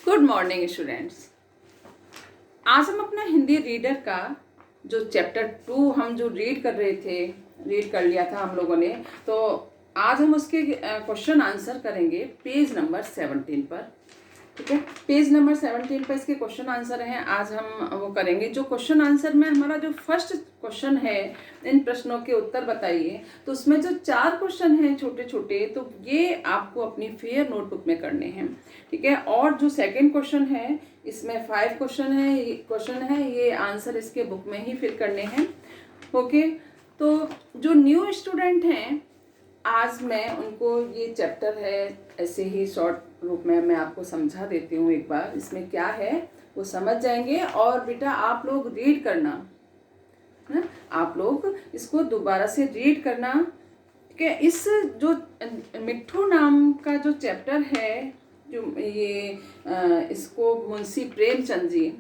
Good morning students. आज हम अपना हिंदी रीडर का जो चैप्टर 2 हम जो रीड कर लिया था हम लोगों ने। तो आज हम उसके क्वेश्चन आंसर करेंगे पेज नंबर 17 पर। ठीक है, पेज नंबर 17 पर इसके क्वेश्चन आंसर हैं। आज हम वो करेंगे। जो क्वेश्चन आंसर में हमारा जो फर्स्ट क्वेश्चन है, इन प्रश्नों के उत्तर बताइए। तो उसमें जो 4 क्वेश्चन हैं छोटे छोटे, तो ये आपको अपनी फेयर नोटबुक में करने हैं। ठीक है, और जो सेकंड क्वेश्चन है इसमें 5 क्वेश्चन है, ये आंसर इसके बुक में ही फिल करने हैं। ओके, तो जो न्यू स्टूडेंट हैं आज मैं उनको ये चैप्टर है ऐसे ही शॉर्ट रूप में मैं आपको समझा देती हूँ। एक बार इसमें क्या है वो समझ जाएंगे। और बेटा आप लोग रीड करना है, आप लोग इसको दोबारा से रीड करना। ठीक है, इस जो मिट्ठू नाम का जो चैप्टर है, जो ये इसको मुंशी प्रेमचंद जी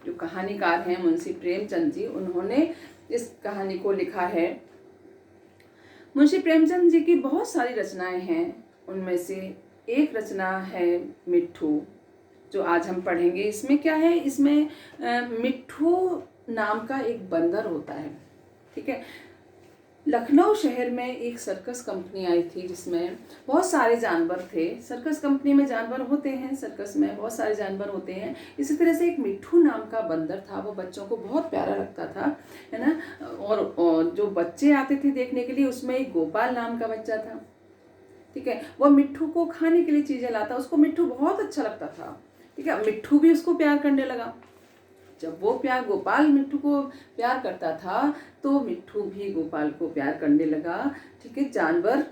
जो कहानीकार हैं, मुंशी प्रेमचंद जी, उन्होंने इस कहानी को लिखा है। मुंशी प्रेमचंद जी की बहुत सारी रचनाएं हैं, उनमें से एक रचना है मिट्ठू, जो आज हम पढ़ेंगे। इसमें क्या है, इसमें मिट्ठू नाम का एक बंदर होता है। ठीक है, लखनऊ शहर में एक सर्कस कंपनी आई थी जिसमें बहुत सारे जानवर थे। सर्कस कंपनी में जानवर होते हैं, सर्कस में बहुत सारे जानवर होते हैं। इसी तरह से एक मिट्ठू नाम का बंदर था, वो बच्चों को बहुत प्यारा लगता था, है ना। और जो बच्चे आते थे देखने के लिए, उसमें एक गोपाल नाम का बच्चा था। ठीक है, वो मिट्ठू को खाने के लिए चीज़ें लाता, उसको मिट्ठू बहुत अच्छा लगता था। ठीक है, मिट्ठू भी उसको प्यार करने लगा। जब वो गोपाल मिट्ठू को प्यार करता था तो मिट्ठू भी गोपाल को प्यार करने लगा। ठीक है, जानवर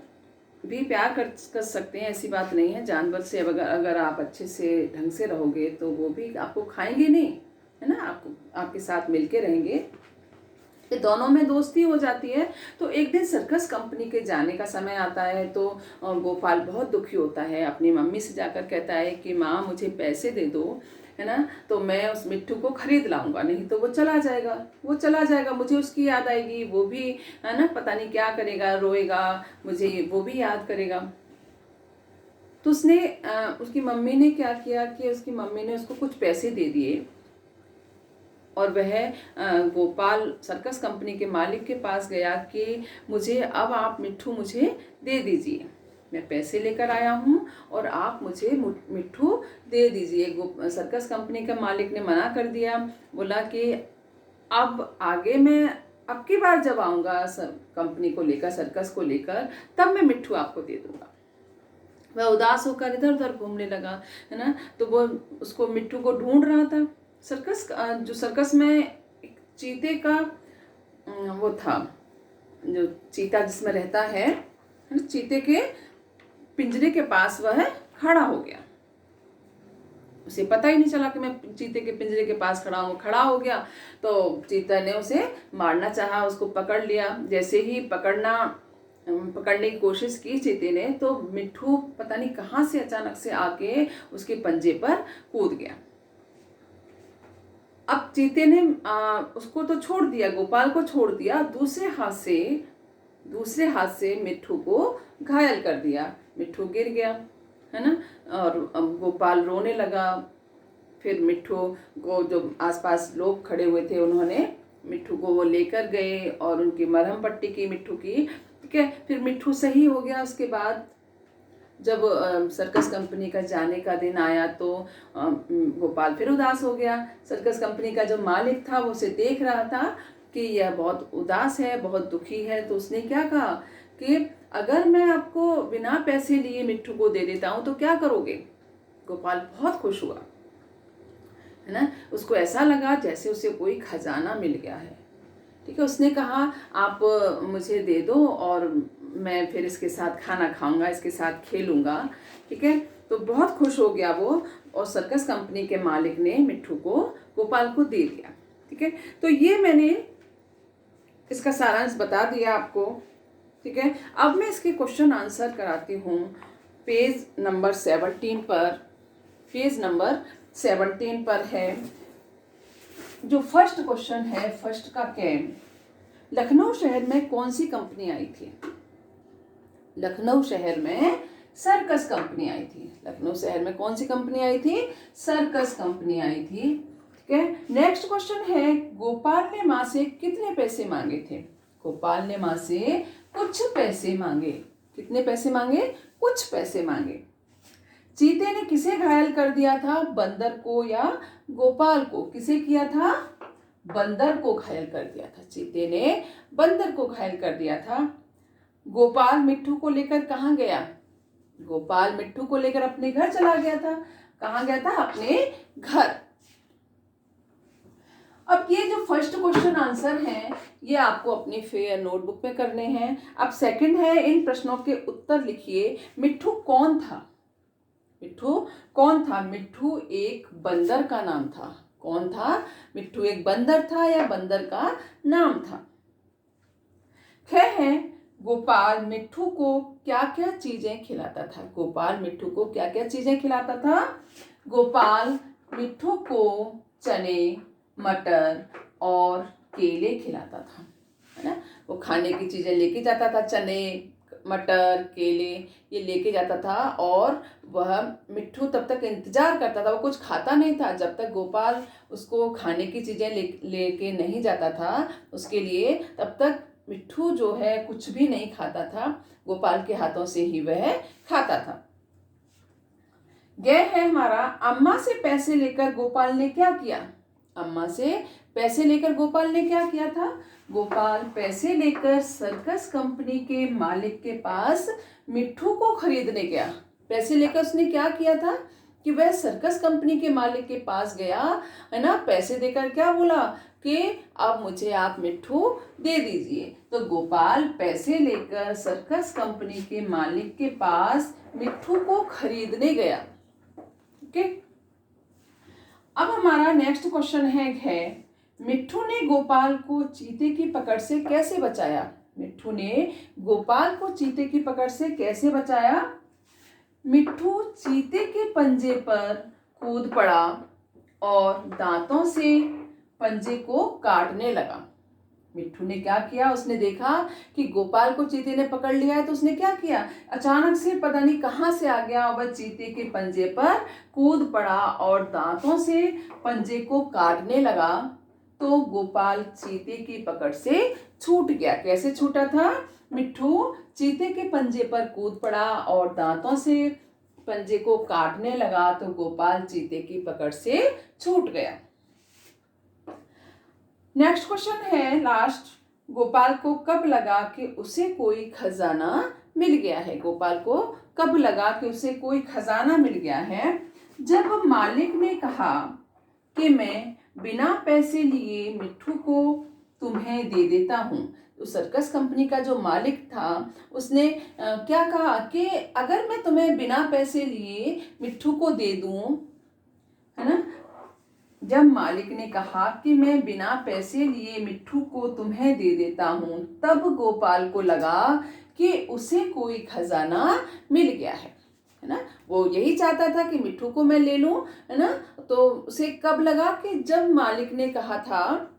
भी प्यार कर सकते हैं, ऐसी बात नहीं है। जानवर से अगर आप अच्छे से ढंग से रहोगे तो वो भी आपको खाएंगे नहीं, है ना, आपके साथ मिलके रहेंगे। ये दोनों में दोस्ती हो जाती है। तो एक दिन सर्कस कंपनी के जाने का समय आता है तो गोपाल बहुत दुखी होता है, अपनी मम्मी से जाकर कहता है कि माँ मुझे पैसे दे दो, है ना, तो मैं उस मिट्ठू को खरीद लाऊंगा, नहीं तो वो चला जाएगा, मुझे उसकी याद आएगी, वो भी, है ना, पता नहीं क्या करेगा, रोएगा, मुझे वो भी याद करेगा। तो उसकी मम्मी ने क्या किया कि उसकी मम्मी ने उसको कुछ पैसे दे दिए और वह गोपाल सर्कस कंपनी के मालिक के पास गया कि मुझे अब आप मिट्ठू मुझे दे दीजिए, मैं पैसे लेकर आया हूँ और आप मुझे मिट्ठू दे दीजिए। सर्कस कंपनी का मालिक ने मना कर दिया, बोला कि अब आगे मैं अब की बार जब आऊँगा कंपनी को लेकर, सर्कस को लेकर, तब मैं मिट्ठू आपको दे दूँगा। वह उदास होकर इधर उधर घूमने लगा, है ना। तो वो उसको मिट्ठू को ढूंढ रहा था। सर्कस में एक चीते का वो था, जो चीता जिसमें रहता है, चीते के पिंजरे के पास वह खड़ा हो गया। उसे पता ही नहीं चला कि मैं चीते के पिंजरे के पास खड़ा हूँ। खड़ा हो गया तो चीता ने उसे मारना चाहा, उसको पकड़ लिया। जैसे ही पकड़ने की कोशिश की चीते ने, तो मिट्ठू पता नहीं कहाँ से अचानक से आके उसके पंजे पर कूद गया। अब चीते ने उसको तो छोड़ दिया, गोपाल को छोड़ दिया, दूसरे हाथ से मिट्ठू को घायल कर दिया। मिट्ठू गिर गया, है ना, और गोपाल रोने लगा। फिर मिट्ठू को जो आसपास लोग खड़े हुए थे, उन्होंने मिट्ठू को वो लेकर गए और उनकी मरहम पट्टी की मिट्ठू की। ठीक है, फिर मिट्ठू सही हो गया। उसके बाद जब सर्कस कंपनी का जाने का दिन आया तो गोपाल फिर उदास हो गया। सर्कस कंपनी का जो मालिक था वो उसे देख रहा था कि यह बहुत उदास है, बहुत दुखी है। तो उसने क्या कहा कि अगर मैं आपको बिना पैसे लिए मिट्ठू को दे देता हूँ तो क्या करोगे। गोपाल बहुत खुश हुआ, है ना, उसको ऐसा लगा जैसे उसे कोई खजाना मिल गया है। ठीक है, उसने कहा आप मुझे दे दो और मैं फिर इसके साथ खाना खाऊंगा, इसके साथ खेलूंगा। ठीक है, तो बहुत खुश हो गया वो, और सर्कस कंपनी के मालिक ने मिट्ठू को गोपाल को दे दिया। ठीक है, तो ये मैंने इसका सारांश बता दिया आपको। ठीक है, अब मैं इसके क्वेश्चन आंसर कराती हूँ पेज नंबर 17 पर। पेज नंबर 17 पर है जो फर्स्ट क्वेश्चन है, फर्स्ट का क्या है, लखनऊ शहर में कौन सी कंपनी आई थी। लखनऊ शहर में सर्कस कंपनी आई थी। लखनऊ शहर में कौन सी कंपनी आई थी? सर्कस कंपनी आई थी। ठीक है, नेक्स्ट क्वेश्चन है, गोपाल ने माँ से कितने पैसे मांगे थे? गोपाल ने माँ से कुछ पैसे मांगे। कितने पैसे मांगे? कुछ पैसे मांगे। चीते ने किसे घायल कर दिया था? बंदर को या गोपाल को? किसे किया था? बंदर को घायल कर दिया था। चीते ने बंदर को घायल कर दिया था। गोपाल मिट्ठू को लेकर कहाँ गया? गोपाल मिट्ठू को लेकर अपने घर चला गया था। कहाँ गया था? अपने घर। अब ये जो फर्स्ट क्वेश्चन आंसर है ये आपको अपनी फेयर नोटबुक में करने हैं। अब सेकंड है, इन प्रश्नों के उत्तर लिखिए। मिट्ठू कौन था? मिट्ठू कौन था? मिट्ठू एक बंदर का नाम था। कौन था? मिट्ठू एक बंदर था या बंदर का नाम था। खैर है, गोपाल मिट्ठू को क्या क्या चीजें खिलाता था? गोपाल मिट्ठू को क्या क्या चीजें खिलाता था? गोपाल मिट्ठू को चने, मटर और केले खिलाता था, है ना। वो खाने की चीजें लेके जाता था, चने, मटर, केले ये लेके जाता था और वह मिट्ठू तब तक इंतजार करता था। वो कुछ खाता नहीं था जब तक गोपाल उसको खाने की चीजें लेके नहीं जाता था उसके लिए, तब तक मिट्ठू जो है कुछ भी नहीं खाता था। गोपाल के हाथों से ही वह खाता था। यह है हमारा, अम्मा से पैसे लेकर गोपाल ने क्या किया? अम्मा से पैसे लेकर गोपाल ने क्या किया था? गोपाल पैसे लेकर सर्कस कंपनी के मालिक के पास मिट्ठू को खरीदने गया। पैसे लेकर उसने क्या किया था कि वह सर्कस कंपनी के मालिक के पास गया, है ना। पैसे देकर क्या बोला कि अब मुझे आप मिट्ठू दे दीजिए। तो गोपाल पैसे लेकर सर्कस कंपनी के मालिक के पास मिट्ठू को खरीदने गया। ओके, अब हमारा नेक्स्ट क्वेश्चन है मिट्ठू ने गोपाल को चीते की पकड़ से कैसे बचाया? मिट्ठू ने गोपाल को चीते की पकड़ से कैसे बचाया? मिट्ठू चीते के पंजे पर कूद पड़ा और दांतों से पंजे को काटने लगा। मिट्ठू ने क्या किया? उसने देखा कि गोपाल को चीते ने पकड़ लिया है, तो उसने क्या किया? अचानक से पता नहीं कहाँ से आ गया, वह चीते के पंजे पर कूद पड़ा और दांतों से पंजे को काटने लगा। तो गोपाल चीते की पकड़ से छूट गया। कैसे छूटा था? मिट्ठू चीते के पंजे पर कूद पड़ा और दांतों से पंजे को काटने लगा, तो गोपाल चीते की पकड़ से छूट गया। नेक्स्ट क्वेश्चन है लास्ट, गोपाल को कब लगा कि उसे कोई खजाना मिल गया है? गोपाल को कब लगा कि उसे कोई खजाना मिल गया है? जब मालिक ने कहा कि मैं बिना पैसे लिए मिट्ठू को तुम्हें दे देता हूँ। तो सर्कस कंपनी का जो मालिक था उसने क्या कहा कि अगर मैं तुम्हें बिना पैसे लिए मिट्ठू को दे दूँ, है ना। जब मालिक ने कहा कि मैं बिना पैसे लिए मिट्ठू को तुम्हें दे देता हूँ, तब गोपाल को लगा कि उसे कोई खजाना मिल गया है ना। वो यही चाहता था कि मिट्ठू को मैं ले लूं, है ना। तो उसे कब लगा कि जब मालिक ने कहा था,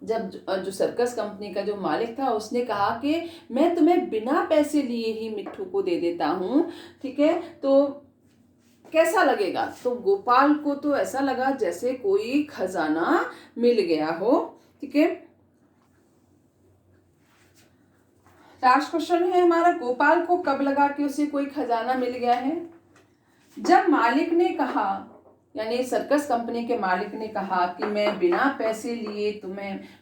जब जो सर्कस कंपनी का जो मालिक था उसने कहा कि मैं तुम्हें बिना पैसे लिए ही मिट्ठू को दे देता हूँ, ठीक है। तो कैसा लगेगा? तो गोपाल को तो ऐसा लगा जैसे कोई खजाना मिल गया हो, ठीक है। लास्ट क्वेश्चन है हमारा, गोपाल को कब लगा कि उसे कोई खजाना मिल गया है? जब मालिक ने कहा, यानी सर्कस कंपनी के मालिक ने कहा कि मैं बिना पैसे लिए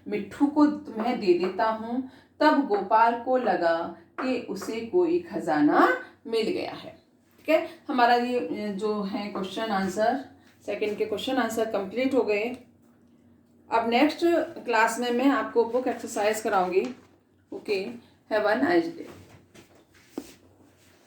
मिट्ठू को तुम्हें दे देता हूँ, तब गोपाल को लगा कि उसे कोई खजाना मिल गया है, ठीक है। हमारा ये जो है क्वेश्चन आंसर, सेकंड के क्वेश्चन आंसर कंप्लीट हो गए। अब नेक्स्ट क्लास में मैं आपको बुक एक्सरसाइज कराऊंगी। Okay, have a nice day.